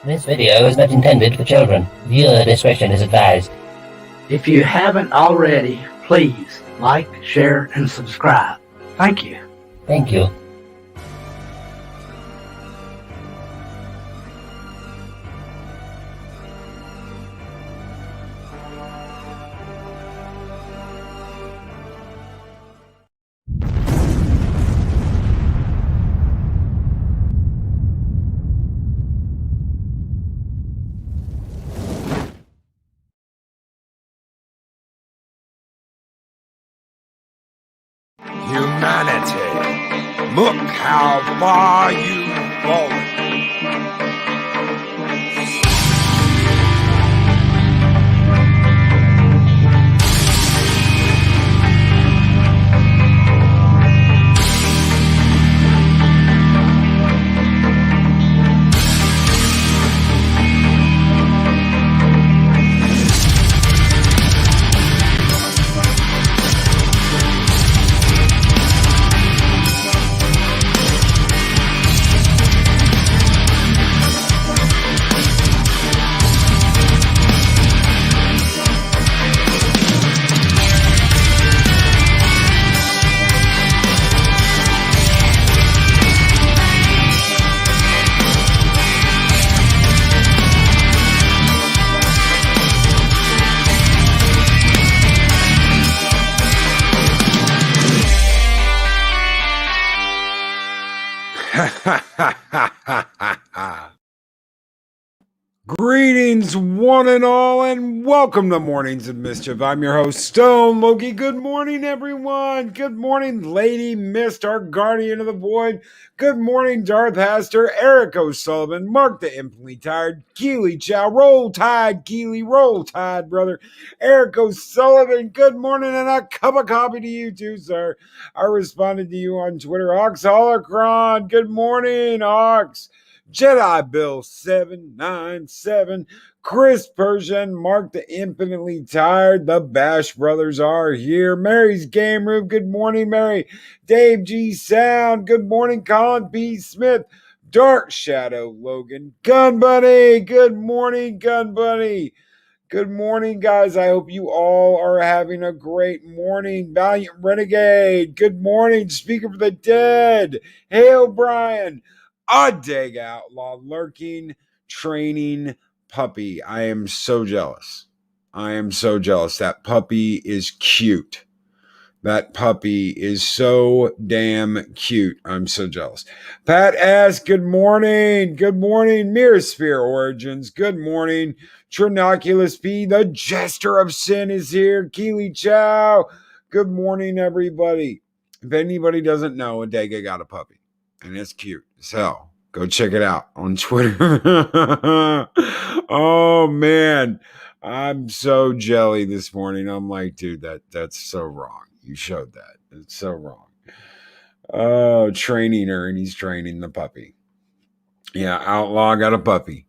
This video is not intended for children. Viewer discretion is advised. If you haven't already, please like, share, and subscribe. Thank you. Thank you. Humanity, look how far you've fallen. Greetings, one and all, and welcome to Mornings of Mischief. I'm your host, Stone Loki. Good morning, everyone. Good morning, Lady Mist, our guardian of the void. Good morning, Darth Haster, Eric O'Sullivan, Mark the Infinitely Tired, Keely Chow, Roll Tide, Keely, Roll Tide, brother. Eric O'Sullivan, good morning, and a cup of coffee to you too, sir. I responded to you on Twitter. Ox Holocron, good morning, Ox. Jedi Bill 797, Chris Persian, Mark the Infinitely Tired, the Bash Brothers are here. Mary's Game Room, good morning, Mary. Dave G Sound, good morning, Colin P. Smith. Dark Shadow Logan, Gun Bunny, good morning, Gun Bunny. Good morning, guys. I hope you all are having a great morning. Valiant Renegade, good morning. Speaker for the Dead, Hail Brian. A Dag Outlaw lurking, training puppy. I am so jealous. I am so jealous. That puppy is cute. That puppy is so damn cute. I'm so jealous. Pat S., good morning. Good morning. Mirror Sphere Origins, good morning. Trinoculus P., the Jester of Sin, is here. Keely Chow, good morning, everybody. If anybody doesn't know, Adega got a puppy, and it's cute. So go check it out on Twitter. Oh, man. I'm so jelly this morning. I'm like, dude, that's so wrong. You showed that. It's so wrong. Oh, training her, and he's training the puppy. Yeah, Outlaw got a puppy.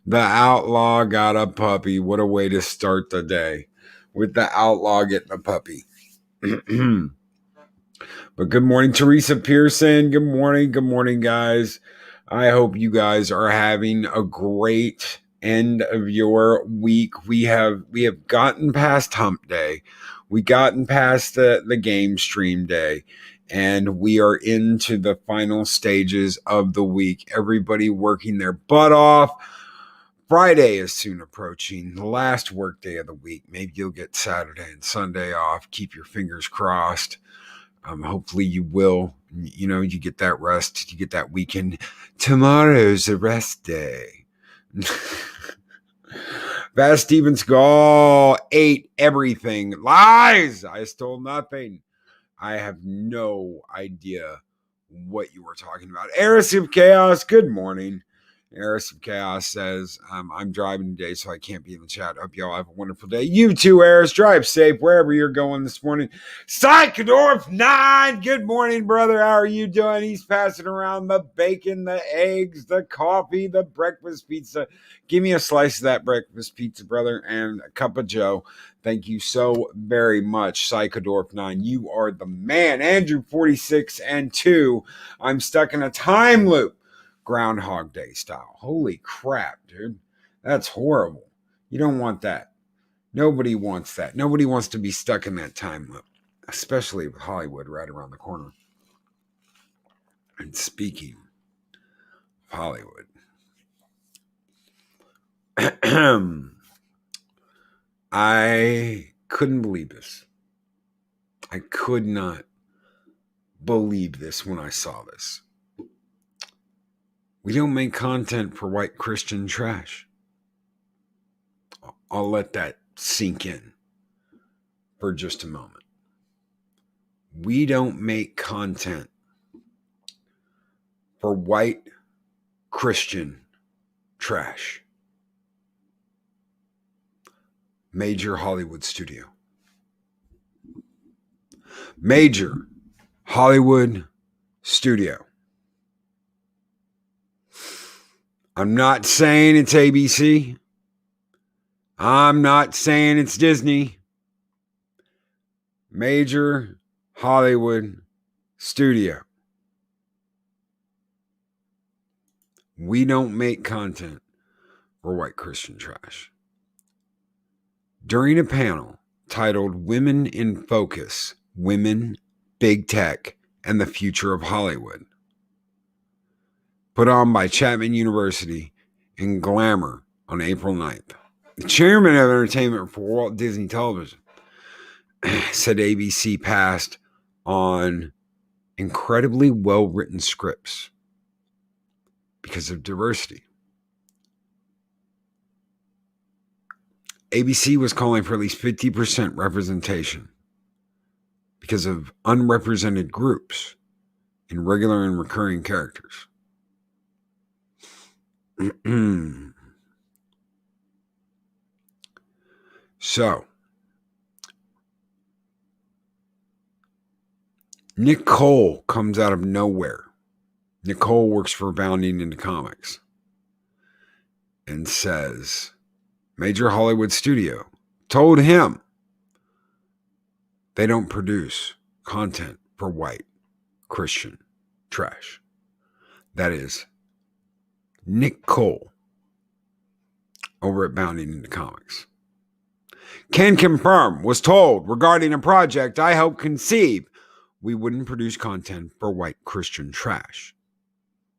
The Outlaw got a puppy. What a way to start the day with the Outlaw getting a puppy. But good morning, Teresa Pearson. Good morning. Good morning, guys. I hope you guys are having a great end of your week. We have gotten past hump day. We gotten past the game stream day, and we are into the final stages of the week. Everybody working their butt off. Friday is soon approaching, the last work day of the week. Maybe you'll get Saturday and Sunday off. Keep your fingers crossed. Hopefully you will. You know, you get that rest. You get that weekend. Tomorrow's a rest day. Vast Steven Skull ate everything. Lies! I stole nothing. I have no idea what you were talking about. Eris of Chaos, good morning. Eris of Chaos says, I'm driving today, so I can't be in the chat. Hope y'all have a wonderful day. You too, Eris. Drive safe wherever you're going this morning. Psychodorf 9, good morning, brother. How are you doing? He's passing around the bacon, the eggs, the coffee, the breakfast pizza. Give me a slice of that breakfast pizza, brother, and a cup of Joe. Thank you so very much, Psychodorf 9. You are the man. Andrew 46 and 2. I'm stuck in a time loop. Groundhog Day style. Holy crap, dude. That's horrible. You don't want that. Nobody wants that. Nobody wants to be stuck in that time loop, especially with Hollywood right around the corner. And speaking of Hollywood, I couldn't believe this. I could not believe this when I saw this. We don't make content for white Christian trash. I'll let that sink in for just a moment. We don't make content for white Christian trash. Major Hollywood studio. Major Hollywood studio. I'm not saying it's ABC. I'm not saying it's Disney. Major Hollywood studio. We don't make content for white Christian trash. During a panel titled Women in Focus, Women, Big Tech, and the Future of Hollywood, put on by Chapman University in Glamour on April 9th, the chairman of entertainment for Walt Disney Television said ABC passed on incredibly well-written scripts because of diversity. ABC was calling for at least 50% representation because of unrepresented groups in regular and recurring characters. So, Nicole comes out of nowhere. Nicole works for Bounding Into Comics and says, Major Hollywood Studio told him they don't produce content for white Christian trash. That is Nick Cole over at Bounding Into Comics. Can confirm, was told regarding a project I helped conceive, we wouldn't produce content for white Christian trash.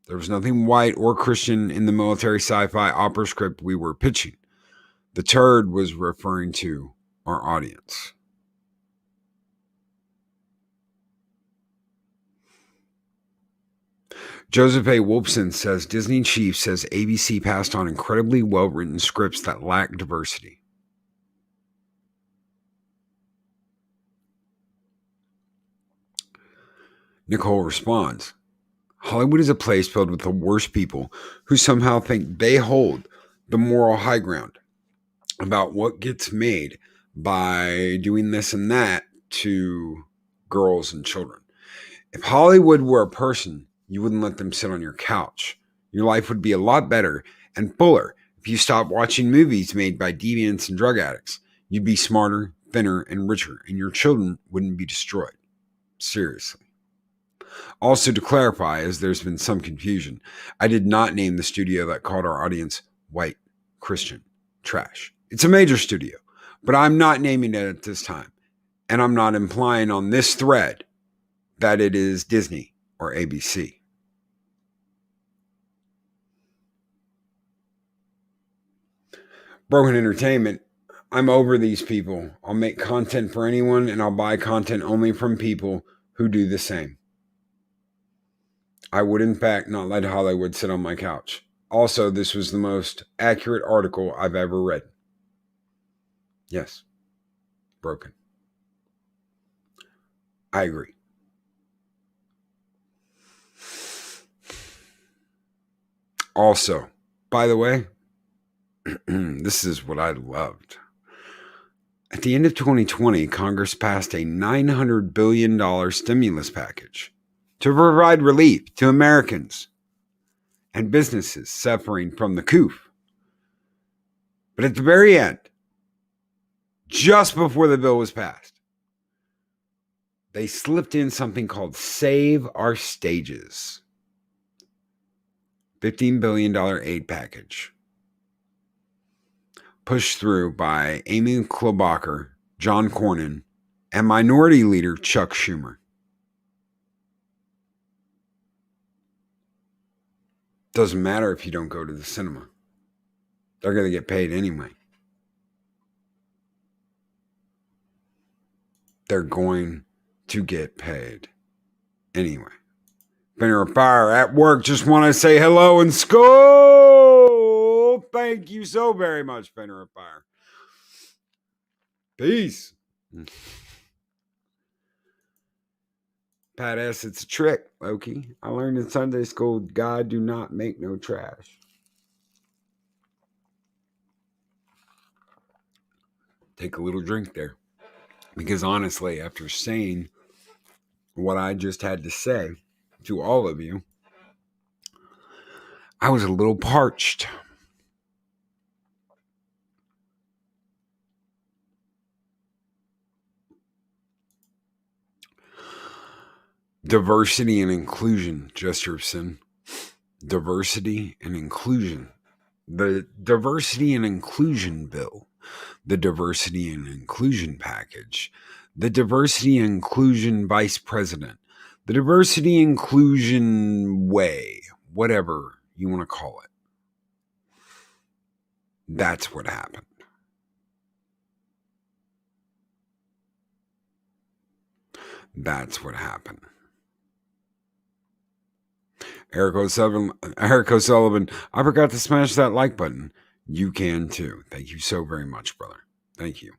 There was nothing white or Christian in the military sci-fi opera script we were pitching. The turd was referring to our audience. Joseph A. Wolfson says Disney chief says ABC passed on incredibly well-written scripts that lack diversity. Nicole responds, Hollywood is a place filled with the worst people who somehow think they hold the moral high ground about what gets made by doing this and that to girls and children. If Hollywood were a person, you wouldn't let them sit on your couch. Your life would be a lot better and fuller if you stopped watching movies made by deviants and drug addicts. You'd be smarter, thinner, and richer, and your children wouldn't be destroyed. Seriously. Also, to clarify, as there's been some confusion, I did not name the studio that called our audience white Christian trash. It's a major studio, but I'm not naming it at this time. And I'm not implying on this thread that it is Disney or ABC. Broken Entertainment, I'm over these people. I'll make content for anyone and I'll buy content only from people who do the same. I would, in fact, not let Hollywood sit on my couch. Also, this was the most accurate article I've ever read. Yes, broken. I agree. Also, by the way, this is what I loved. At the end of 2020, Congress passed a $900 billion stimulus package to provide relief to Americans and businesses suffering from the coup. But at the very end, just before the bill was passed, they slipped in something called Save Our Stages. $15 billion aid package pushed through by Amy Klobuchar, John Cornyn, and Minority Leader Chuck Schumer. Doesn't matter if you don't go to the cinema. They're going to get paid anyway. They're going to get paid anyway. Spinner of Fire at work. Just want to say hello and skull. Thank you so very much, Spinner of Fire. Peace. Pat S., it's a trick, Loki. I learned in Sunday school, God do not make no trash. Take a little drink there. Because honestly, after saying what I just had to say to all of you, I was a little parched. Diversity and inclusion, Jesterson. Diversity and inclusion. The diversity and inclusion bill. The diversity and inclusion package. The diversity and inclusion vice president. The diversity inclusion way. Whatever you want to call it. That's what happened. That's what happened. Eric O'Sullivan, I forgot to smash that like button. You can too. Thank you so very much, brother. Thank you.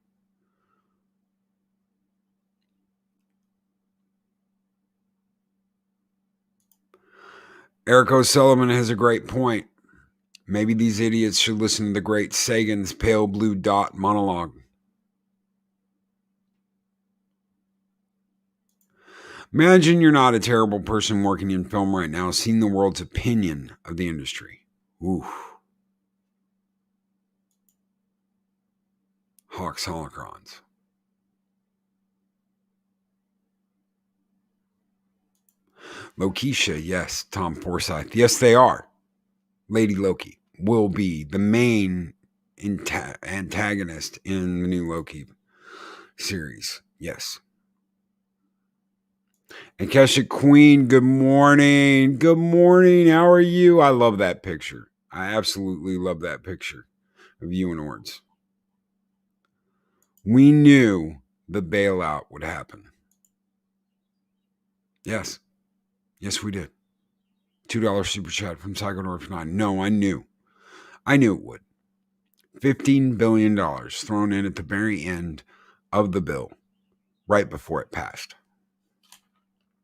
Eric O'Sullivan has a great point. Maybe these idiots should listen to the great Sagan's Pale Blue Dot monologue. Imagine you're not a terrible person working in film right now, seeing the world's opinion of the industry. Ooh. Hawks holocrons. Lokisha, yes. Tom Forsyth, yes, they are. Lady Loki will be the main antagonist in the new Loki series. Yes. And Kesha Queen, good morning. Good morning. How are you? I love that picture. I absolutely love that picture of you and Ords. We knew the bailout would happen. Yes. Yes, we did. $2 super chat from Psychodorf9. No, I knew. I knew it would. $15 billion thrown in at the very end of the bill, right before it passed.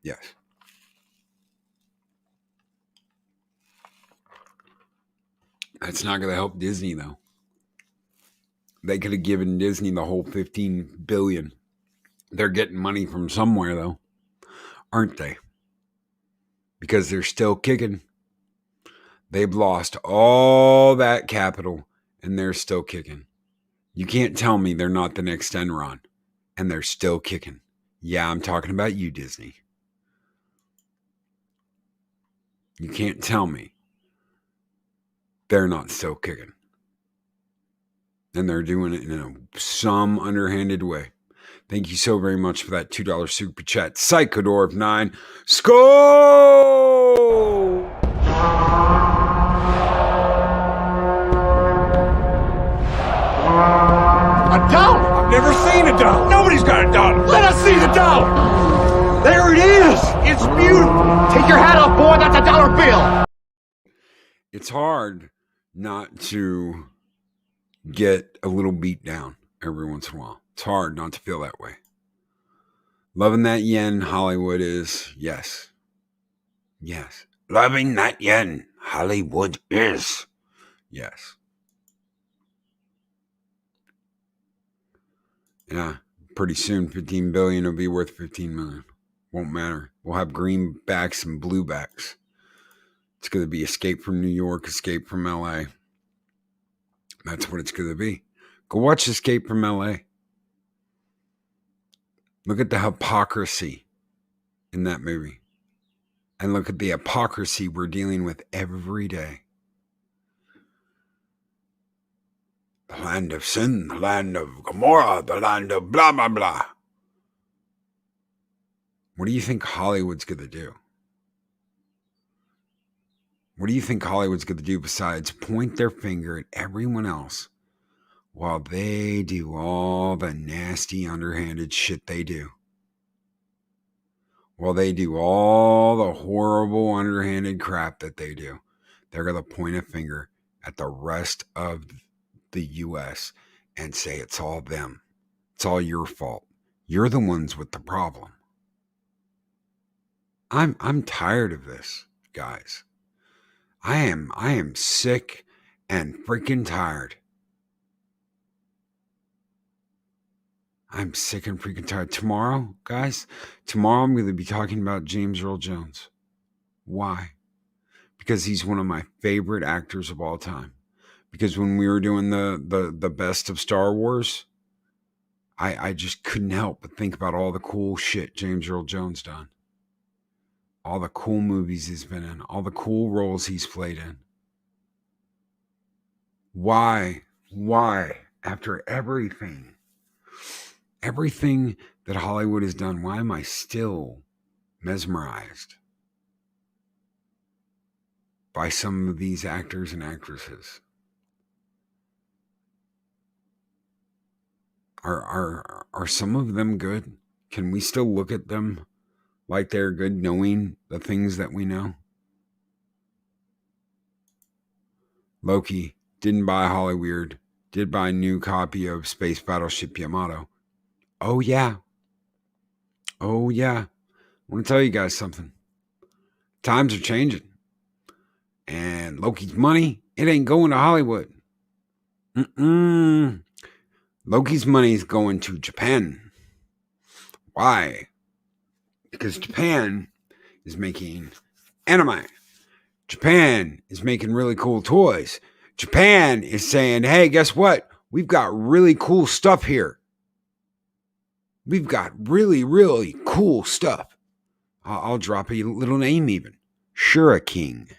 Yes. That's not going to help Disney, though. They could have given Disney the whole $15 billion. They're getting money from somewhere, though, aren't they? Because they're still kicking. They've lost all that capital, and they're still kicking. You can't tell me they're not the next Enron, and they're still kicking. Yeah, I'm talking about you, Disney. You can't tell me they're not still kicking. And they're doing it in some underhanded way. Thank you so very much for that $2 super chat. Psychodorf9. Skull! A dollar? I've never seen a dollar. Nobody's got a dollar. Let us see the dollar. There it is. It's beautiful. Take your hat off, boy. That's a dollar bill. It's hard not to get a little beat down every once in a while. It's hard not to feel that way. Loving that yen, Hollywood is, yes. Yes. Loving that yen, Hollywood is, yes. Yeah, pretty soon 15 billion will be worth 15 million. Won't matter. We'll have greenbacks and bluebacks. It's going to be Escape from New York, Escape from LA. That's what it's going to be. Go watch Escape from LA. Look at the hypocrisy in that movie. and look at the hypocrisy we're dealing with every day. The land of sin, the land of Gomorrah, the land of blah, blah, blah. What do you think Hollywood's going to do? What do you think Hollywood's going to do besides point their finger at everyone else while they do all the nasty, underhanded shit they do? While they do all the horrible, underhanded crap that they do, they're going to point a finger at the rest of the U.S. and say it's all them. It's all your fault. You're the ones with the problem. I'm tired of this, guys. I am sick and freaking tired. I'm sick and freaking tired. Tomorrow, guys, I'm going to be talking about James Earl Jones. Why? Because he's one of my favorite actors of all time. Because when we were doing the best of Star Wars, I just couldn't help but think about all the cool shit James Earl Jones done. All the cool movies he's been in. All the cool roles he's played in. Why, after everything that Hollywood has done, why am I still mesmerized by some of these actors and actresses? Are some of them good? Can we still look at them like they're good, knowing the things that we know? Loki didn't buy Hollyweird, did buy a new copy of Space Battleship Yamato. Oh yeah. I want to tell you guys something. Times are changing. And Loki's money, it ain't going to Hollywood. Loki's money is going to Japan. Why? Because Japan is making anime. Japan is making really cool toys. Japan is saying, hey, guess what? We've got really cool stuff here. We've got really, really cool stuff. I'll drop a little name even. Shuriken.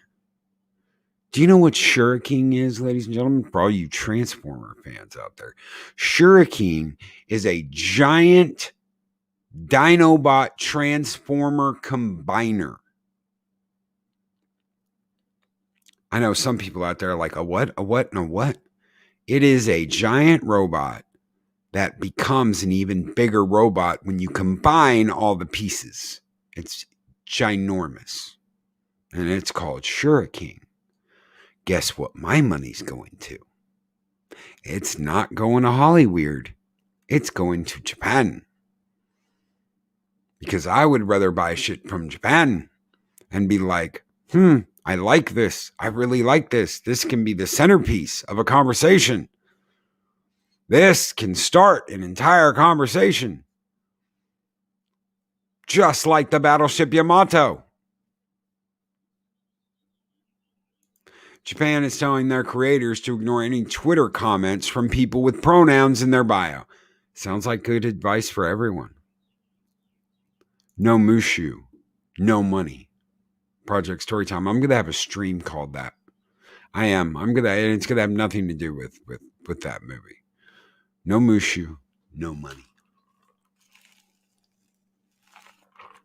Do you know what Shuriken is, ladies and gentlemen? For all you Transformer fans out there. Shuriken is a giant Dinobot Transformer combiner. I know some people out there are like, a what, and a what? It is a giant robot that becomes an even bigger robot when you combine all the pieces. It's ginormous. And it's called Shuriken. Guess what my money's going to? It's not going to Hollyweird. It's going to Japan. Because I would rather buy shit from Japan and be like, I like this. I really like this. This can be the centerpiece of a conversation. This can start an entire conversation. Just like the Battleship Yamato. Japan is telling their creators to ignore any Twitter comments from people with pronouns in their bio. Sounds like good advice for everyone. No Mushu, no money. Project Storytime. I'm going to have a stream called that. I am. And it's going to have nothing to do with that movie. No Mushu, no money.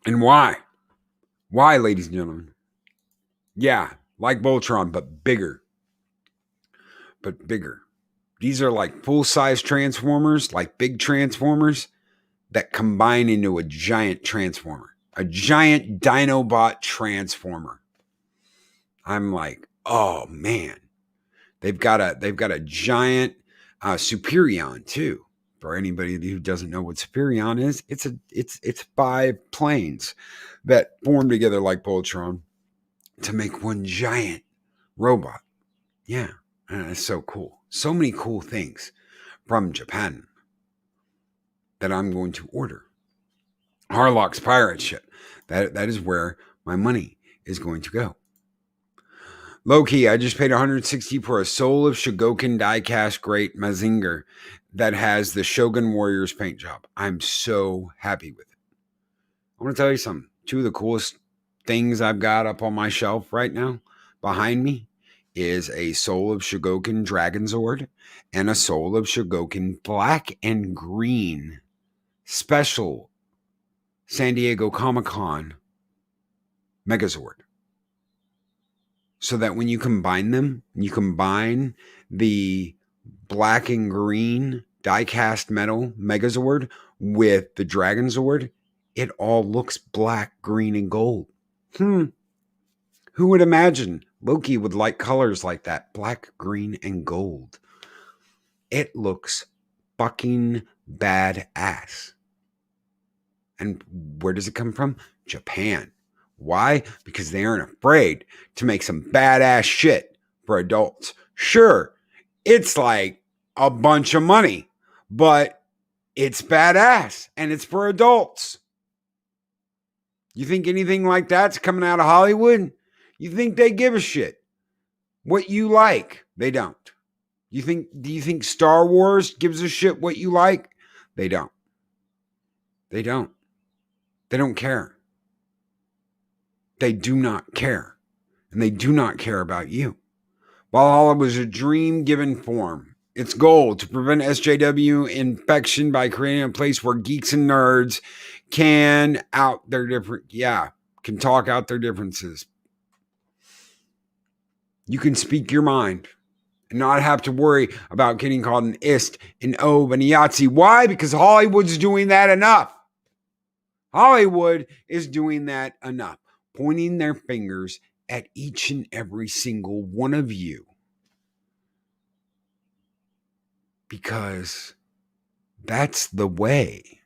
And why? Why, ladies and gentlemen? Yeah, like Voltron, but bigger. These are like full-size Transformers, like big Transformers that combine into a giant Transformer. A giant Dinobot Transformer. I'm like, oh man. They've got a giant Superion too. For anybody who doesn't know what Superion is, it's 5 planes that form together like Voltron to make one giant robot. Yeah, it's so cool. So many cool things from Japan that I'm going to order. Harlock's pirate ship. That is where my money is going to go. Loki, I just paid $160 for a Soul of Shogoken diecast Great Mazinger that has the Shogun Warriors paint job. I'm so happy with it. I want to tell you something. 2 of the coolest things I've got up on my shelf right now behind me is a Soul of Shogoken Dragon Zord and a Soul of Shogoken Black and Green special San Diego Comic-Con Megazord. So that when you combine them, you combine the black and green die-cast metal Megazord with the Dragon Zord, it all looks black, green, and gold. Who would imagine Loki would like colors like that? Black, green, and gold. It looks fucking badass. And where does it come from? Japan. Why? Because they aren't afraid to make some badass shit for adults. Sure, it's like a bunch of money, but it's badass and it's for adults. You think anything like that's coming out of Hollywood? You think they give a shit? What you like, they don't. Do you think Star Wars gives a shit what you like? They don't. They don't. They don't care. They do not care. And they do not care about you. Valhalla was a dream given form. Its goal to prevent SJW infection by creating a place where geeks and nerds can talk out their differences. You can speak your mind and not have to worry about getting called an ist, an obe, and a Yahtzee. Why? Because Hollywood's doing that enough. Hollywood is doing that enough, pointing their fingers at each and every single one of you. Because that's the way.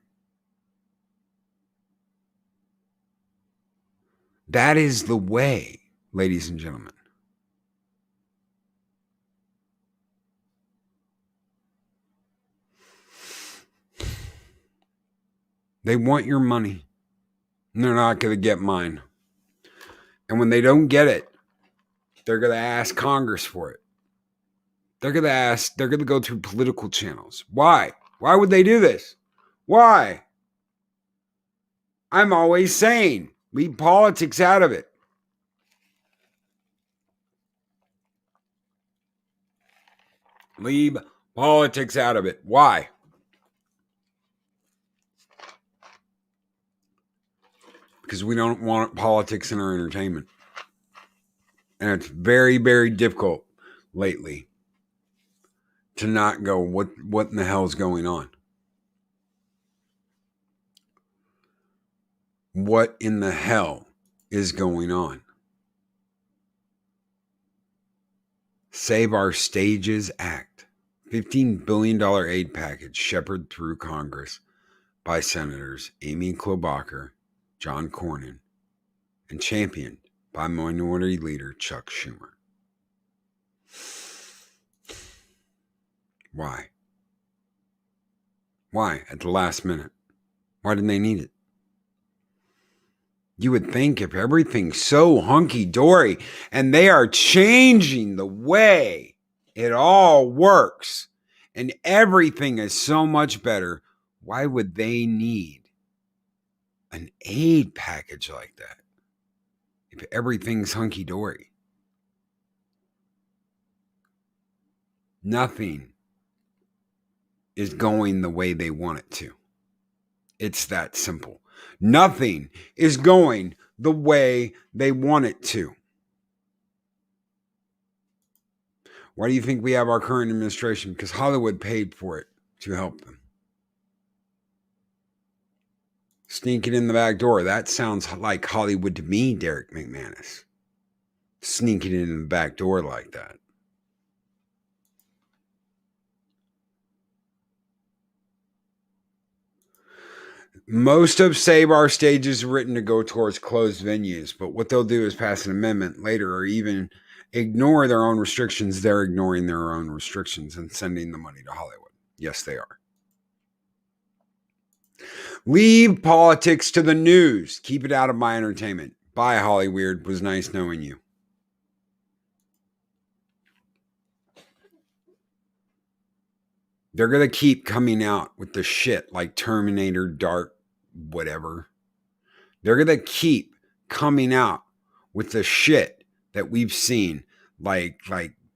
That is the way, ladies and gentlemen. They want your money. And they're not going to get mine. And when they don't get it, they're going to ask Congress for it. They're going to go through political channels. Why? Why would they do this? Why? I'm always saying, leave politics out of it. Leave politics out of it. Why? Because we don't want politics in our entertainment. And it's very, very difficult lately to not go, what in the hell is going on? What in the hell is going on? Save Our Stages Act. $15 billion aid package shepherded through Congress by Senators Amy Klobuchar, John Cornyn, and championed by Minority Leader Chuck Schumer. Why? Why at the last minute? Why didn't they need it? You would think if everything's so hunky-dory and they are changing the way it all works and everything is so much better, why would they need an aid package like that if everything's hunky-dory? Nothing is going the way they want it to. It's that simple. Nothing is going the way they want it to. Why do you think we have our current administration? Because Hollywood paid for it to help them. Sneaking in the back door. That sounds like Hollywood to me, Derek McManus. Sneaking in the back door like that. Most of Save Our Stage is written to go towards closed venues, but what they'll do is pass an amendment later or even ignore their own restrictions. They're ignoring their own restrictions and sending the money to Hollywood. Yes, they are. Leave politics to the news. Keep it out of my entertainment. Bye, Hollyweird. Was nice knowing you. They're going to keep coming out with the shit like Terminator, Dark, whatever. They're going to keep coming out with the shit that we've seen, like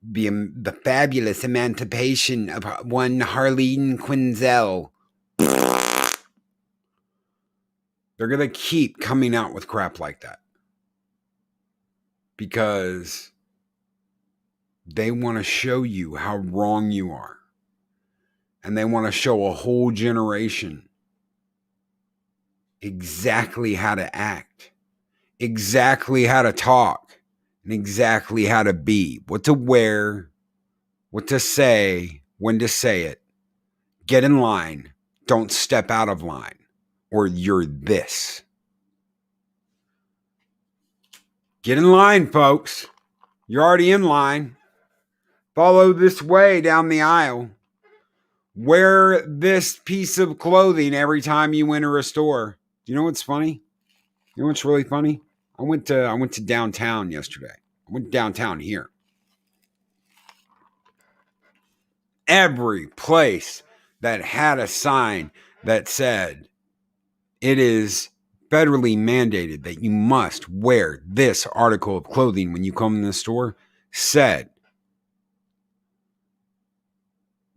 the fabulous emancipation of one Harleen Quinzel. They're going to keep coming out with crap like that because they want to show you how wrong you are. And they want to show a whole generation exactly how to act, exactly how to talk, and exactly how to be, what to wear, what to say, when to say it. Get in line. Don't step out of line, or you're this. Get in line, folks. You're already in line. Follow this way down the aisle. Wear this piece of clothing every time you enter a store. Do you know what's funny? You know what's really funny? I went to downtown yesterday. I went downtown here. Every place that had a sign that said it is federally mandated that you must wear this article of clothing when you come in the store said,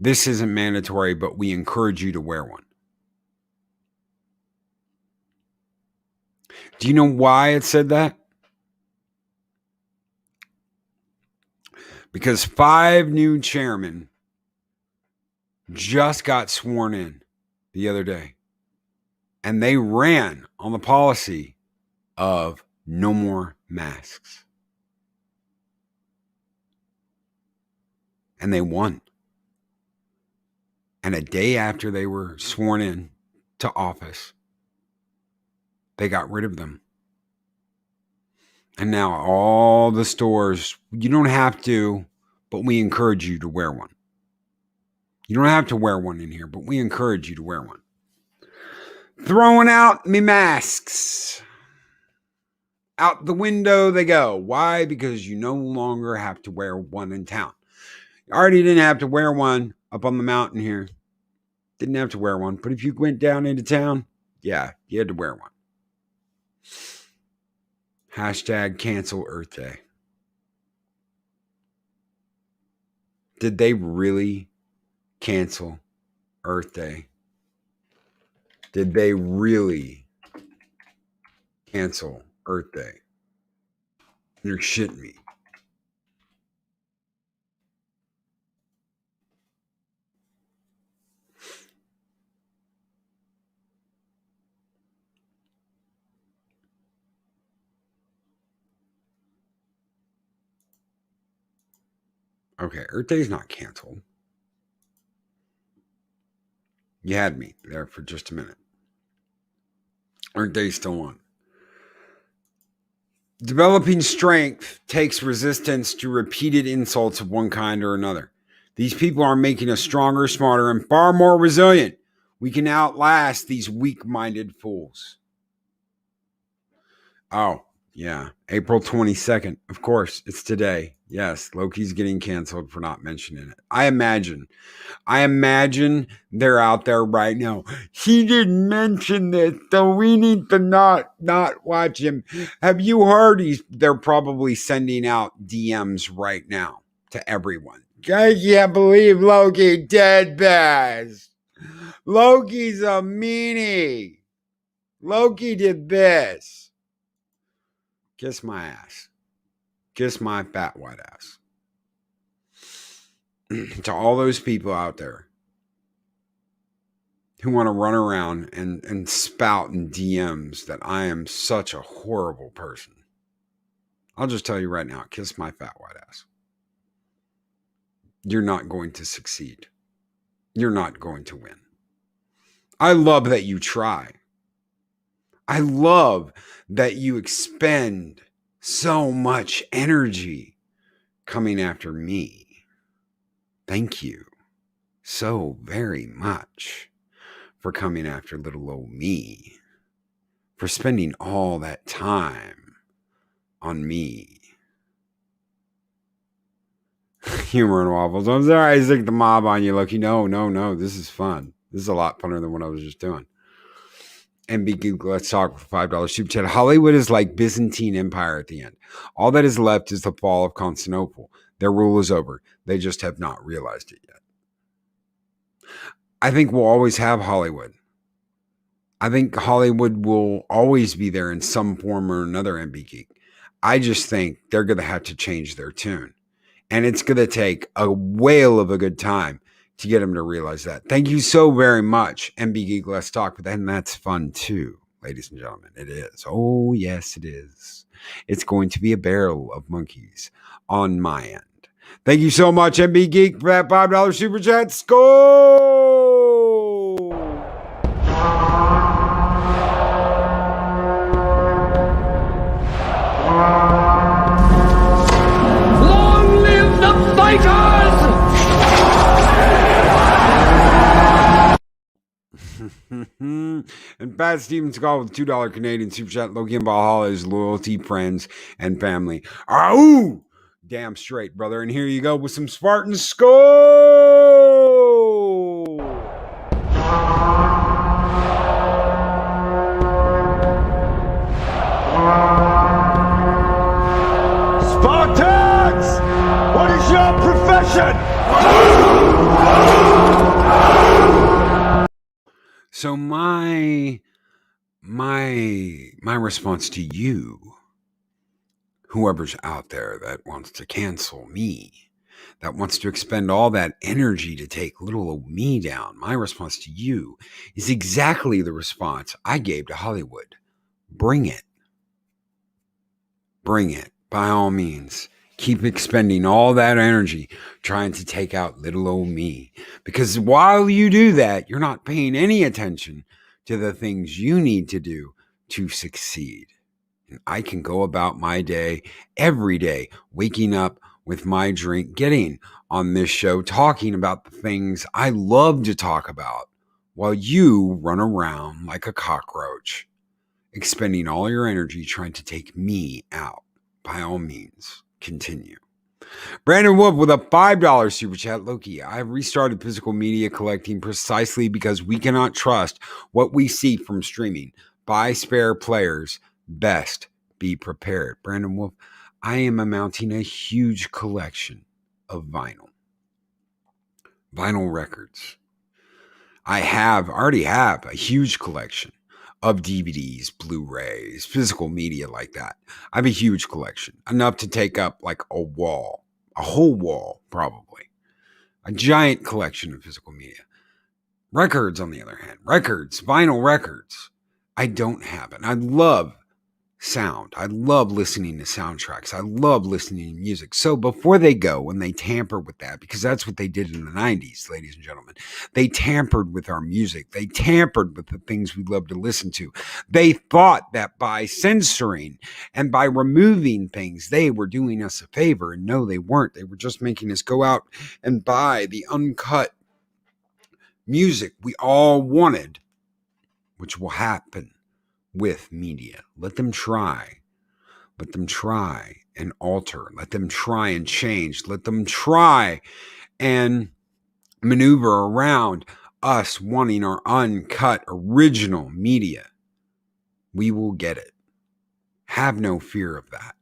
this isn't mandatory, but we encourage you to wear one. Do you know why it said that? Because 5 new chairmen just got sworn in the other day. And they ran on the policy of no more masks. And they won. And a day after they were sworn in to office, they got rid of them. And now all the stores, you don't have to, but we encourage you to wear one. You don't have to wear one in here, but we encourage you to wear one. Throwing out me masks. Out the window they go. Why? Because you no longer have to wear one in town. You already didn't have to wear one up on the mountain here. Didn't have to wear one. But if you went down into town, yeah, you had to wear one. Hashtag cancel Earth Day. Did they really cancel Earth Day? Did they really cancel Earth Day? You're shitting me. Okay, Earth Day's not canceled. You had me there for just a minute. Earth Day's still on. Developing strength takes resistance to repeated insults of one kind or another. These people are making us stronger, smarter, and far more resilient. We can outlast these weak-minded fools. Oh, yeah. April 22nd. Of course, it's today. Yes, Loki's getting canceled for not mentioning it. I imagine they're out there right now. He didn't mention this, so we need to not watch him. Have you heard they're probably sending out DMs right now to everyone. I can't believe Loki did this. Loki's a meanie. Loki did this. Kiss my ass. Kiss my fat white ass. To all those people out there who want to run around and spout in DMs that I am such a horrible person. I'll just tell you right now, kiss my fat white ass. You're not going to succeed. You're not going to win. I love that you try. I love that you expend so much energy coming after me. Thank you so very much for coming after little old me, for spending all that time on me. Humor and waffles. I'm sorry I sicked the mob on you, Loki. No. This is fun. This is a lot funner than what I was just doing. MB Let's Talk for $5 super chat. Hollywood is like Byzantine Empire at the end. All that is left is the fall of Constantinople. Their rule is over. They just have not realized it yet. I think we'll always have Hollywood. I think Hollywood will always be there in some form or another, MB Geek. I just think they're going to have to change their tune. And it's going to take a whale of a good time to get them to realize that. Thank you so very much, MB Geek Let's Talk. But then that's fun too, ladies and gentlemen. It is. Oh, yes, it is. It's going to be a barrel of monkeys on my end. Thank you so much, MB Geek, for that $5 super chat. Score! Long live the fighters! And Pat Stevens called with $2 Canadian super chat. Loki and Valhalla is loyalty, friends, and family. Ooh! Damn straight, brother. And here you go with some Spartan score! Spartans! What is your profession? So my response to you, whoever's out there that wants to cancel me, that wants to expend all that energy to take little old me down, my response to you is exactly the response I gave to Hollywood. Bring it. Bring it. By all means. Keep expending all that energy trying to take out little old me. Because while you do that, you're not paying any attention to the things you need to do to succeed. And I can go about my day every day, waking up with my drink, getting on this show, talking about the things I love to talk about, while you run around like a cockroach, expending all your energy trying to take me out. By all means, continue. Brandon Wolf with a $5 super chat. Loki, I've restarted physical media collecting precisely because we cannot trust what we see from streaming. Buy spare players. Best be prepared. Brandon Wolf, I am amounting a huge collection of vinyl records. I already have a huge collection of DVDs, Blu-rays, physical media like that. I have a huge collection, enough to take up like a whole wall, probably. A giant collection of physical media. Records, on the other hand, vinyl records, I don't have it. I love sound. I love listening to soundtracks. I love listening to music. So before they go and they tamper with that, because that's what they did in the 90s, ladies and gentlemen, they tampered with our music. They tampered with the things we love to listen to. They thought that by censoring and by removing things, they were doing us a favor. And no, they weren't. They were just making us go out and buy the uncut music we all wanted, which will happen with media. Let them try and alter. Let them try and change. Let them try and maneuver around us wanting our uncut original media. We will get it. Have no fear of that.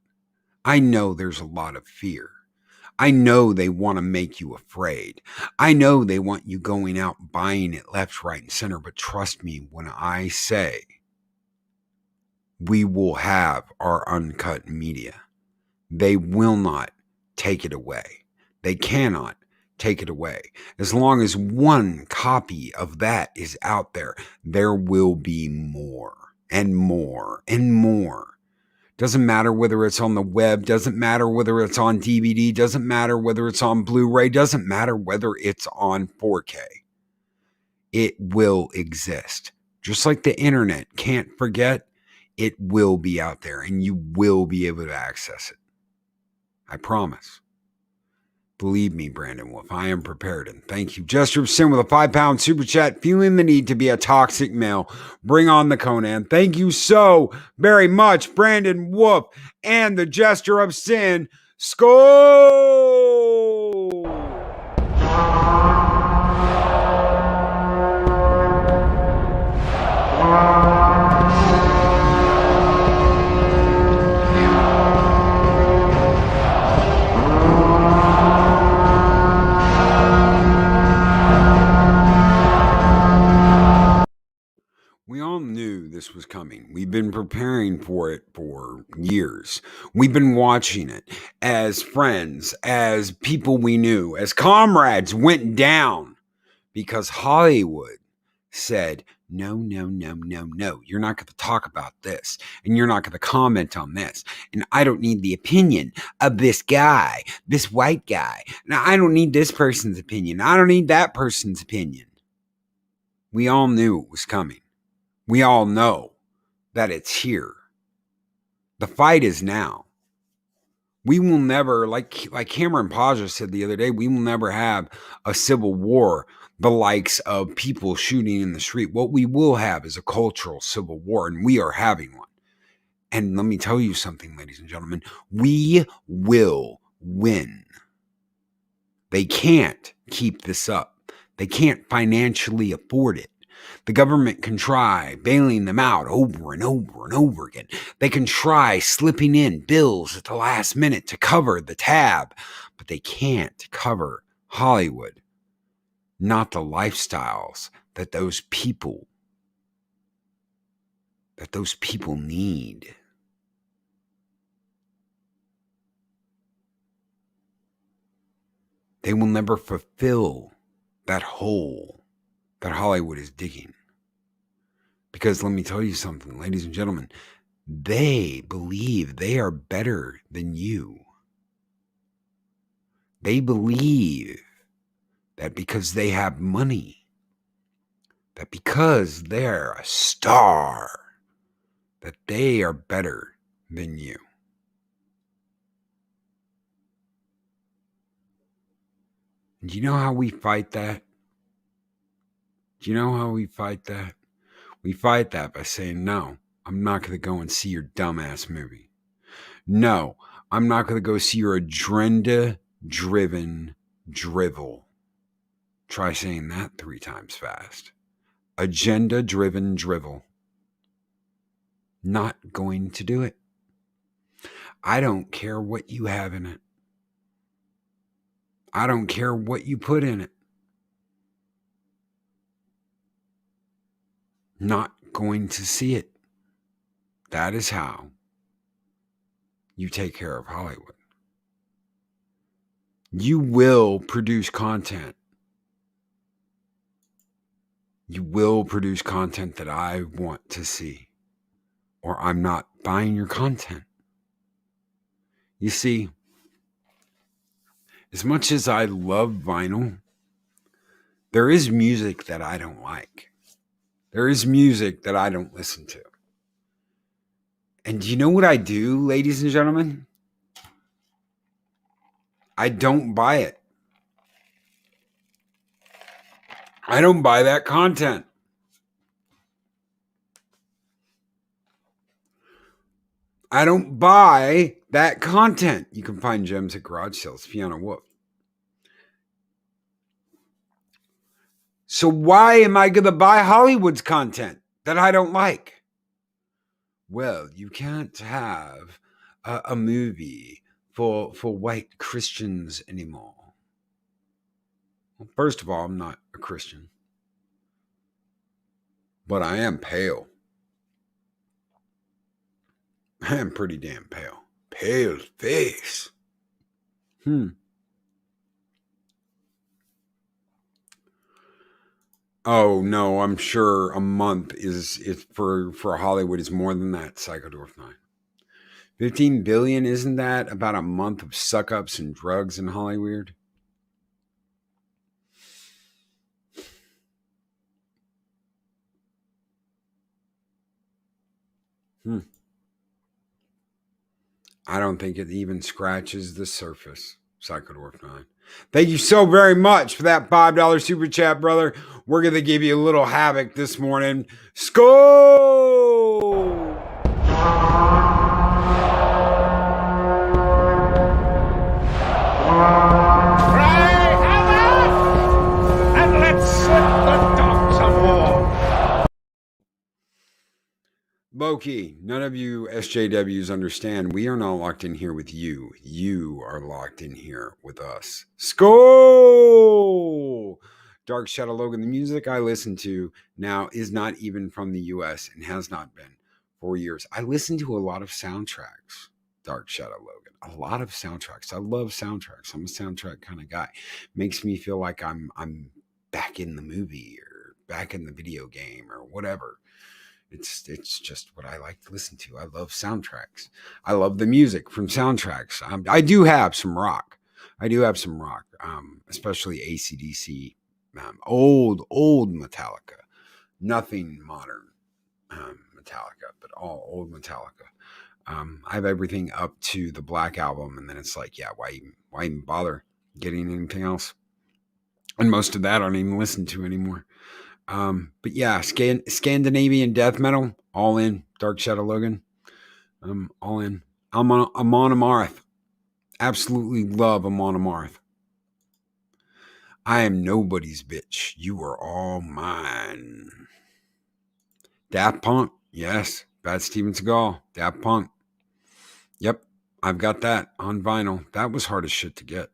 I know there's a lot of fear. I know they want to make you afraid. I know they want you going out buying it left, right, and center. But trust me when I say we will have our uncut media. They will not take it away. They cannot take it away. As long as one copy of that is out there, there will be more and more and more. Doesn't matter whether it's on the web, doesn't matter whether it's on DVD, doesn't matter whether it's on Blu-ray, doesn't matter whether it's on 4K. It will exist. Just like the internet, can't forget, it will be out there and you will be able to access it. I promise. Believe me, Brandon Wolf, I am prepared. And thank you. Jester of Sin with a £5 super chat, feeling the need to be a toxic male. Bring on the Conan. Thank you so very much, Brandon Wolf and the Jester of Sin. Skol! coming. We've been preparing for it for years. We've been watching it as friends, as people we knew, as comrades went down because Hollywood said, no, no, no, no, no. You're not going to talk about this, and you're not going to comment on this. And I don't need the opinion of this guy, this white guy. Now, I don't need this person's opinion. I don't need that person's opinion. We all knew it was coming. We all know that it's here. The fight is now. We will never, like Cameron Paja said the other day, we will never have a civil war, the likes of people shooting in the street. What we will have is a cultural civil war, and we are having one. And let me tell you something, ladies and gentlemen, we will win. They can't keep this up. They can't financially afford it. The government can try bailing them out over and over and over again. They can try slipping in bills at the last minute to cover the tab, but they can't cover Hollywood, not the lifestyles that those people need. They will never fulfill that hole that Hollywood is digging. Because let me tell you something, ladies and gentlemen, they believe they are better than you. They believe that because they have money, that because they're a star, that they are better than you. And do you know how we fight that? Do you know how we fight that? We fight that by saying, no, I'm not going to go and see your dumbass movie. No, I'm not going to go see your agenda-driven drivel. Try saying that 3 times fast. Agenda-driven drivel. Not going to do it. I don't care what you have in it. I don't care what you put in it. Not going to see it. That is how you take care of Hollywood. You will produce content. You will produce content that I want to see, or I'm not buying your content. You see, as much as I love vinyl, there is music that I don't like. There is music that I don't listen to. And do you know what I do, ladies and gentlemen? I don't buy it. I don't buy that content. I don't buy that content. You can find gems at garage sales, Fiona Wolf. So why am I going to buy Hollywood's content that I don't like? Well, you can't have a movie for white Christians anymore. Well, first of all, I'm not a Christian, but I am pale. I am pretty damn pale. Pale face. Oh no, I'm sure a month is for Hollywood is more than that, Psychodorf 9. 15 billion, isn't that about a month of suck-ups and drugs in Hollywood? I don't think it even scratches the surface, Psychodorf 9. Thank you so very much for that $5 super chat, brother. We're going to give you a little havoc this morning. Skol! Loki, none of you SJWs understand. We are not locked in here with you. You are locked in here with us. Skol! Dark Shadow Logan, the music I listen to now is not even from the US and has not been 4 years. I listen to a lot of soundtracks. Dark Shadow Logan. A lot of soundtracks. I love soundtracks. I'm a soundtrack kind of guy. Makes me feel like I'm back in the movie or back in the video game or whatever. It's just what I like to listen to. I love soundtracks. I love the music from soundtracks. I do have some rock. Especially AC/DC, old Metallica. Nothing modern Metallica, but all old Metallica. I have everything up to the Black Album, and then it's like, yeah, why even bother getting anything else? And most of that I don't even listen to anymore. But yeah, Scandinavian death metal, all in. Dark Shadow Logan, all in. Amon Amarth, absolutely love Amon Amarth. I am nobody's bitch. You are all mine. Daft Punk, yes. Bad Steven Seagal, Daft Punk. Yep, I've got that on vinyl. That was hard as shit to get.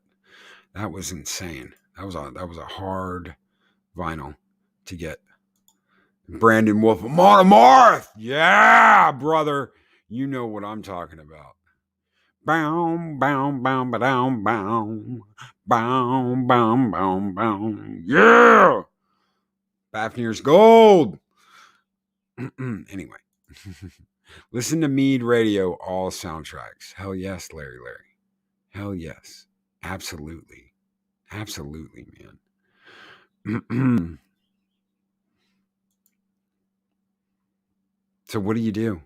That was insane. That was a hard vinyl to get. Brandon Wolf, Amon Amarth. Yeah, brother. You know what I'm talking about. Bow, bow, bow, ba down, bow. Bow, bow, bow, bow. Yeah. Fafnir's Gold. Anyway. Listen to Mead Radio, all soundtracks. Hell yes, Larry. Hell yes. Absolutely. Absolutely, man. So what do you do?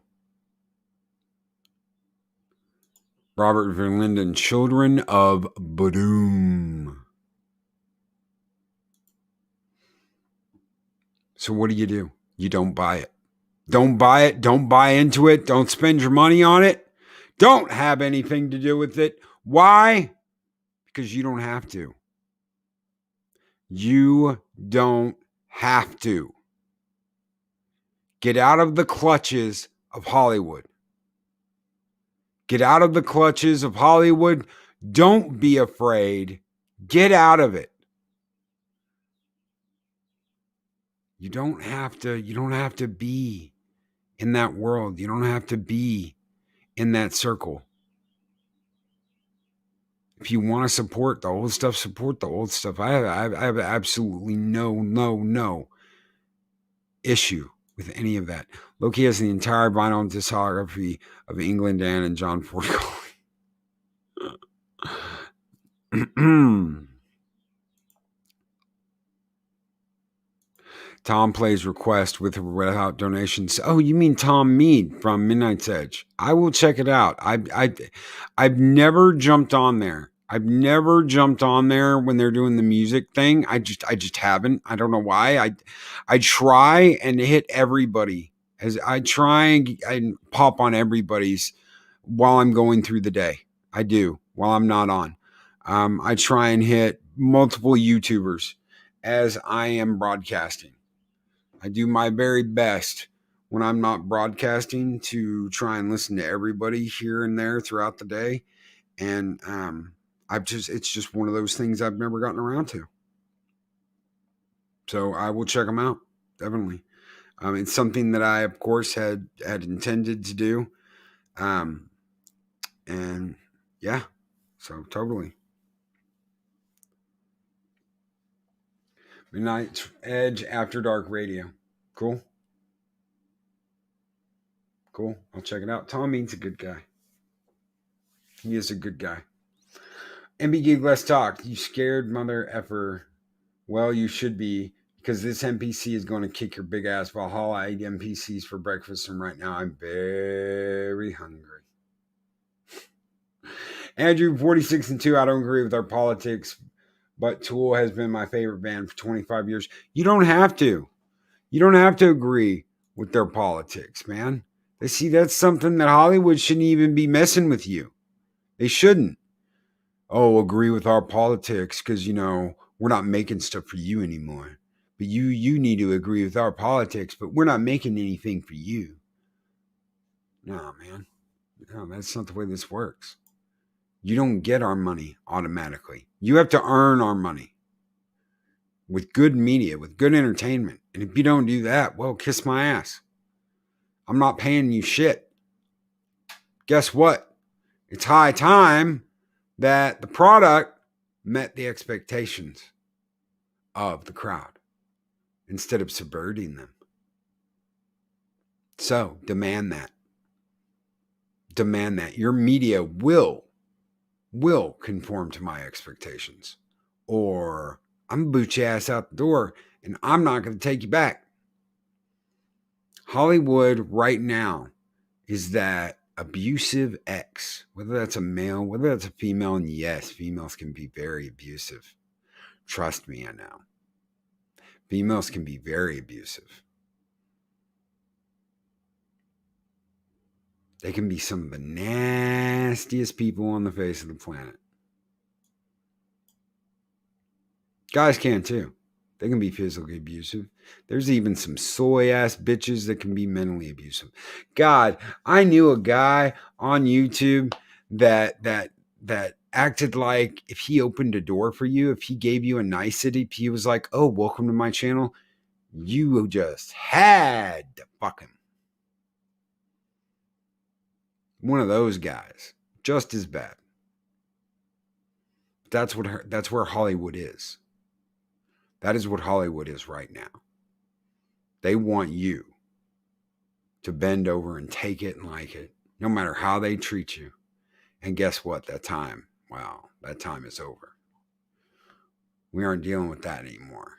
Robert Verlinden, Children of Bodom. So what do? You don't buy it. Don't buy it. Don't buy into it. Don't spend your money on it. Don't have anything to do with it. Why? Because you don't have to. You don't have to. Get out of the clutches of Hollywood. Get out of the clutches of Hollywood. Don't be afraid. Get out of it. You don't have to be in that world. You don't have to be in that circle. If you want to support the old stuff, support the old stuff. I have absolutely no issue with any of that. Loki has the entire vinyl discography of England Dan and John Ford. Tom plays request with or without donations. Oh, you mean Tom Mead from Midnight's Edge? I will check it out. I've never jumped on there. I've never jumped on there when they're doing the music thing. I just haven't. I don't know why. I try and hit everybody. As I try and pop on everybody's while I'm going through the day. I do while I'm not on. I try and hit multiple YouTubers as I am broadcasting. I do my very best when I'm not broadcasting to try and listen to everybody here and there throughout the day. And it's just one of those things I've never gotten around to. So I will check them out. Definitely. It's something that I, of course, had intended to do. And yeah, so totally. Midnight Edge After Dark Radio. Cool. I'll check it out. Tom Mead's a good guy. He is a good guy. MBG Let's Talk. You scared mother effer. Well, you should be, because this NPC is going to kick your big ass Valhalla. I ate NPCs for breakfast, and right now I'm very hungry. Andrew, 46 and 2. I don't agree with our politics, but Tool has been my favorite band for 25 years. You don't have to. You don't have to agree with their politics, man. See, that's something that Hollywood shouldn't even be messing with you. They shouldn't. Oh, agree with our politics because, we're not making stuff for you anymore. But you need to agree with our politics, but we're not making anything for you. No, man. No, that's not the way this works. You don't get our money automatically. You have to earn our money with good media, with good entertainment. And if you don't do that, well, kiss my ass. I'm not paying you shit. Guess what? It's high time that the product met the expectations of the crowd instead of subverting them. So demand that. Demand that. Your media will conform to my expectations, or I'm gonna boot your ass out the door and I'm not going to take you back. Hollywood right now is that abusive ex, whether that's a male, whether that's a female, and yes, females can be very abusive. Trust me, I know. Females can be very abusive. They can be some of the nastiest people on the face of the planet. Guys can too. They can be physically abusive. There's even some soy-ass bitches that can be mentally abusive. God, I knew a guy on YouTube that acted like if he opened a door for you, if he gave you a nicety, if he was like, oh, welcome to my channel, you just had to fuck him. One of those guys, just as bad. That's where Hollywood is. That is what Hollywood is right now. They want you to bend over and take it and like it, no matter how they treat you. And guess what? That time is over. We aren't dealing with that anymore.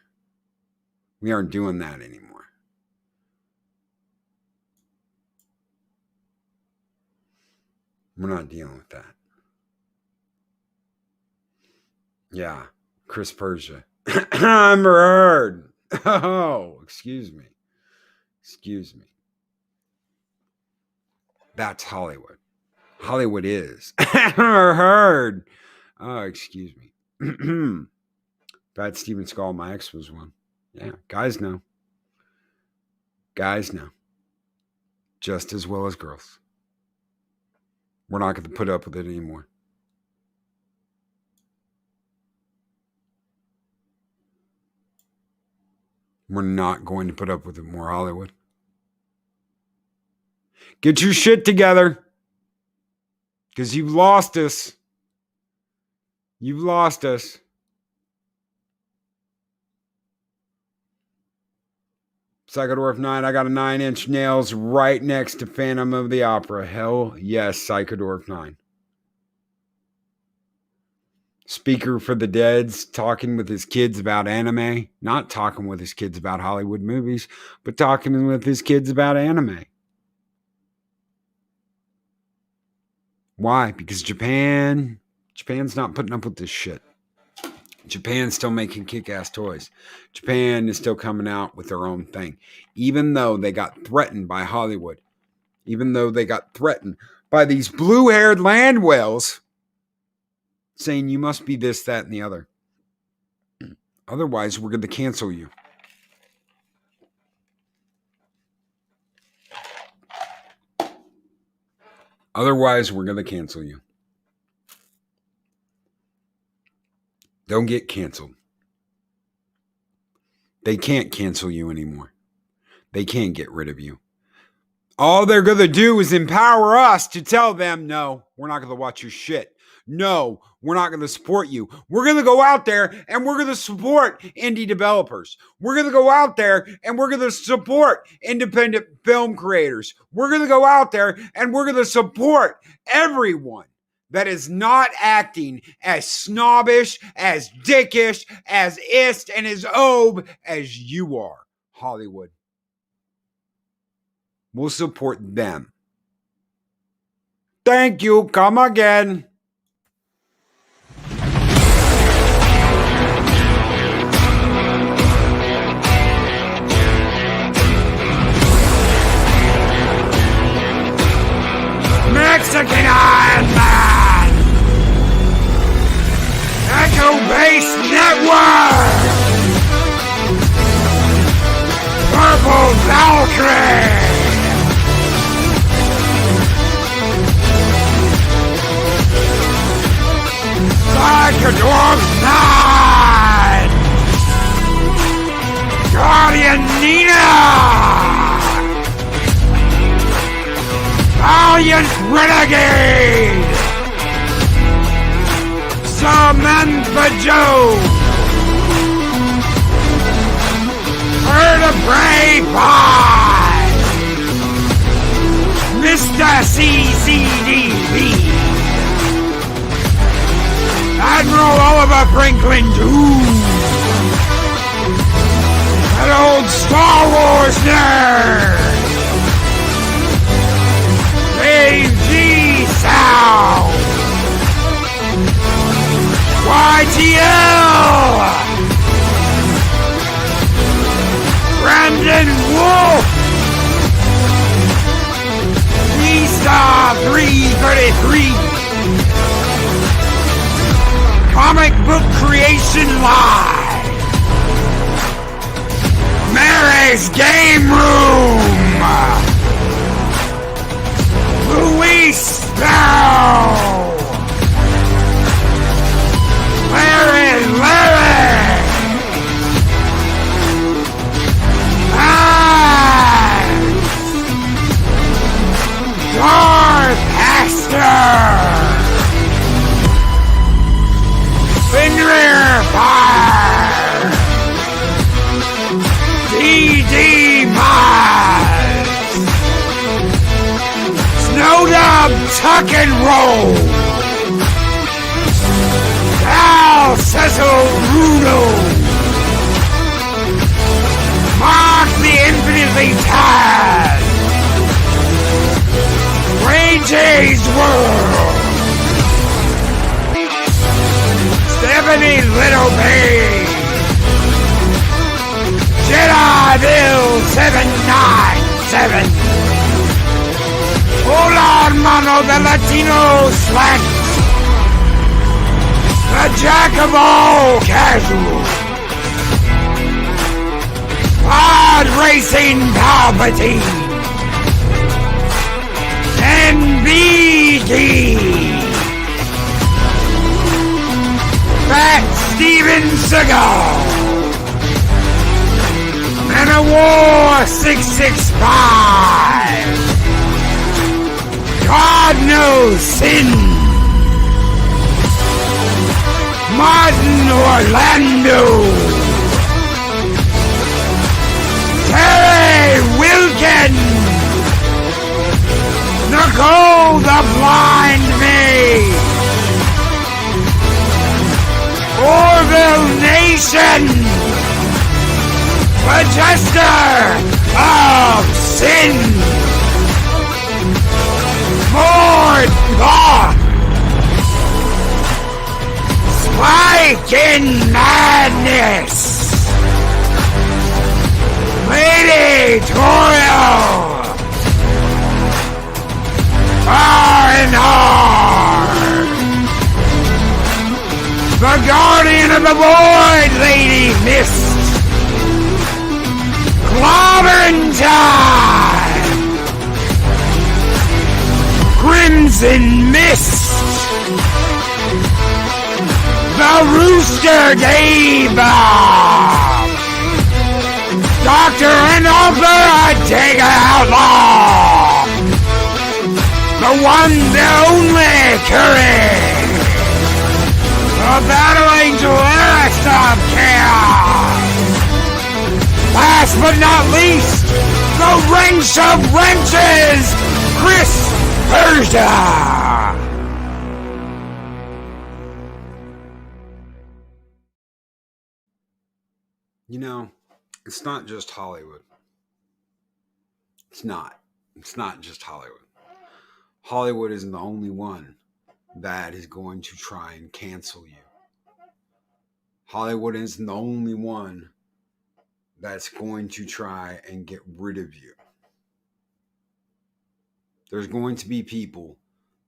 We aren't doing that anymore. We're not dealing with that. Yeah, Chris Persia. Amber Heard. Oh, excuse me. That's Hollywood. Hollywood is. Amber Heard. Oh, excuse me. Bad Steven Skull, my ex was one. Yeah, guys know. Just as well as girls. We're not going to put up with it anymore. We're not going to put up with it more, Hollywood. Get your shit together. Because you've lost us. You've lost us. Psychodorf 9, I got a 9-inch nails right next to Phantom of the Opera. Hell yes, Psychodorf 9. Speaker for the Dead's talking with his kids about anime. Not talking with his kids about Hollywood movies, but talking with his kids about anime. Why? Because Japan's not putting up with this shit. Japan's still making kick-ass toys. Japan is still coming out with their own thing. Even though they got threatened by Hollywood. Even though they got threatened by these blue-haired land whales saying you must be this, that, and the other. Otherwise, we're going to cancel you. Otherwise, we're going to cancel you. Don't get canceled. They can't cancel you anymore. They can't get rid of you. All they're going to do is empower us to tell them, no, we're not going to watch your shit. No, we're not going to support you. We're going to go out there and we're going to support indie developers. We're going to go out there and we're going to support independent film creators. We're going to go out there and we're going to support everyone that is not acting as snobbish, as dickish, as ist, and as obe as you are, Hollywood. We'll support them. Thank you. Come again. Mexican Iron Man! Echo Base Network! Purple Valkyrie! Psychodorf 9! Guardian Nina! valiant renegade, Samantha Joe, Vertebrae Pie, Mr. CCDV, Admiral Oliver Franklin II, that old Star Wars nerd, Dave G. South, YTL, Brandon Wolf, D-Star 333, Comic Book Creation Live, Mary's Game Room, Luis Sparrow, Larry, Darth Astor, Fenrir Fire, D.D. Miles, Snowdub Tuck and Roll, Val Cecil Rudo, Mark the Infinitely Taz, Ray J's World, Stephanie Little Babe, Jedi Bill 797, Hola Hermano the Latino Slant, the Jack of all casuals, Pod Racing Palpatine, NBD, Fat Steven Seagal, Man of War 665, God Knows Sin, Martin Orlando, Terry Wilkins, Nicole the Blind Maid, Orville Nation, the Jester of Sin, Mord Goth, Spike in Madness, Lady Toil, R&R, the Guardian of the Void, Lady Mist, Clobbering Time, Crimson Mist, the Rooster Dave, Doctor and Author Take Outlaw, the one, the only Curry, the Battle Angel Eric of Chaos, last but not least, the Wrench of Wrenches, Chris Persia. You know, it's not just Hollywood. It's not. It's not just Hollywood. Hollywood isn't the only one that is going to try and cancel you. Hollywood isn't the only one that's going to try and get rid of you. There's going to be people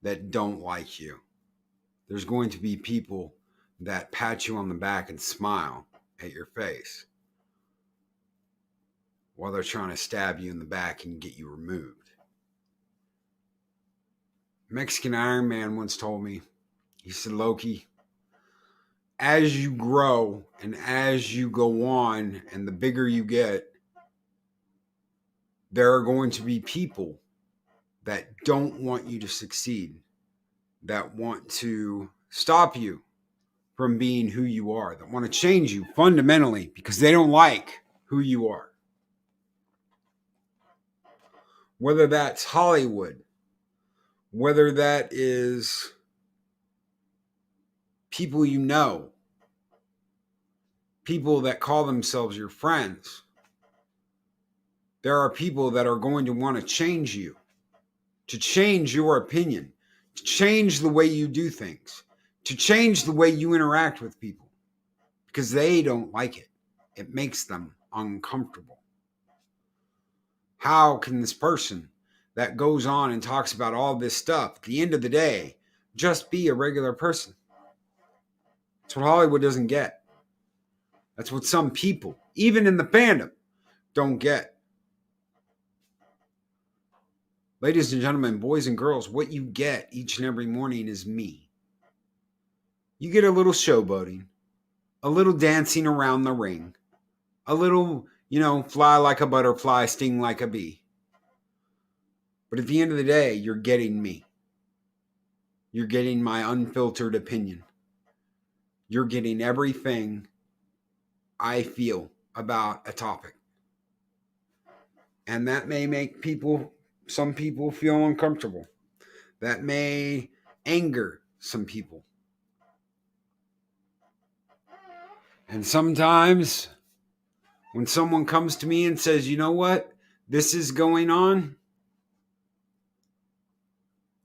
that don't like you. There's going to be people that pat you on the back and smile at your face while they're trying to stab you in the back and get you removed. Mexican Iron Man once told me, he said, Loki, as you grow and as you go on and the bigger you get, there are going to be people that don't want you to succeed, that want to stop you from being who you are, that want to change you fundamentally because they don't like who you are. Whether that's Hollywood, whether that is people you know, people that call themselves your friends. There are people that are going to want to change you, to change your opinion, to change the way you do things, to change the way you interact with people, because they don't like it. It makes them uncomfortable. How can this person that goes on and talks about all this stuff at the end of the day just be a regular person? That's what Hollywood doesn't get. That's what some people, even in the fandom, don't get. Ladies and gentlemen, boys and girls, what you get each and every morning is me. You get a little showboating, a little dancing around the ring, a little, fly like a butterfly, sting like a bee. But at the end of the day, you're getting me. You're getting my unfiltered opinion. You're getting everything I feel about a topic. And that may make some people feel uncomfortable. That may anger some people. And sometimes when someone comes to me and says, you know what, this is going on,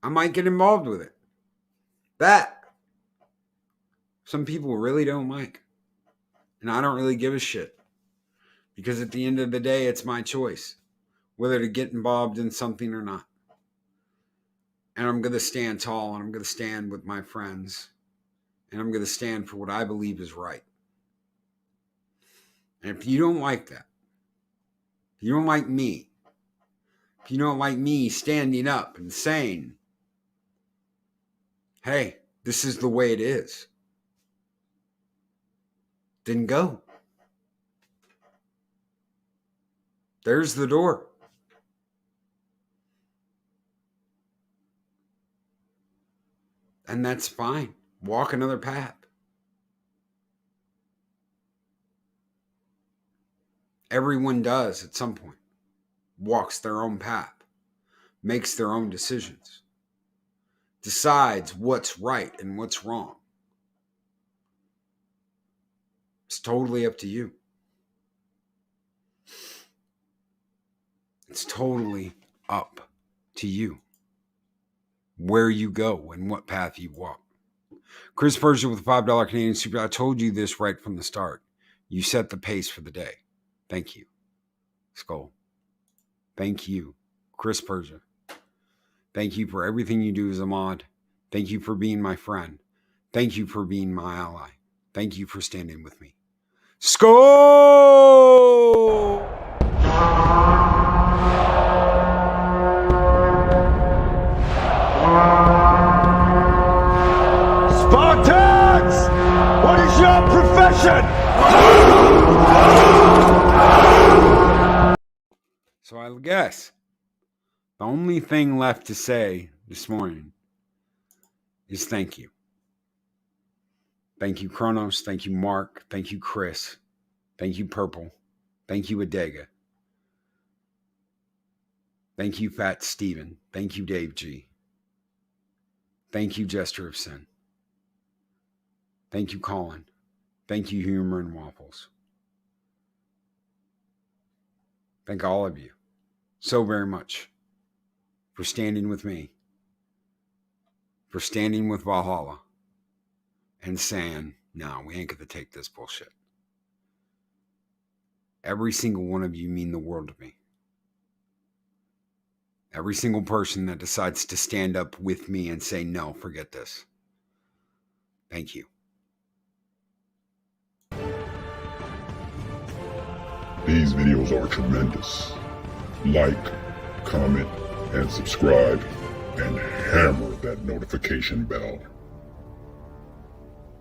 I might get involved with it. That some people really don't like. And I don't really give a shit. Because at the end of the day, it's my choice whether to get involved in something or not. And I'm going to stand tall, and I'm going to stand with my friends, and I'm going to stand for what I believe is right. And if you don't like that, if you don't like me, if you don't like me standing up and saying, hey, this is the way it is, then go. There's the door. And that's fine. Walk another path. Everyone does at some point. Walks their own path. Makes their own decisions. Decides what's right and what's wrong. It's totally up to you. It's totally up to you. Where you go and what path you walk. Chris Persia with a $5 Canadian Super. I told you this right from the start. You set the pace for the day. Thank you. Skull. Thank you, Chris Persia. Thank you for everything you do as a mod. Thank you for being my friend. Thank you for being my ally. Thank you for standing with me. Skull! Spartans! What is your profession? So I guess the only thing left to say this morning is thank you. Thank you, Kronos. Thank you, Mark. Thank you, Chris. Thank you, Purple. Thank you, Adega. Thank you, Fat Steven. Thank you, Dave G. Thank you, Jester of Sin. Thank you, Colin. Thank you, Humor and Waffles. Thank all of you so very much for standing with me, for standing with Valhalla, and saying, no, we ain't going to take this bullshit. Every single one of you mean the world to me. Every single person that decides to stand up with me and say, no, forget this. Thank you. These videos are tremendous. Like, comment, and subscribe, and hammer that notification bell.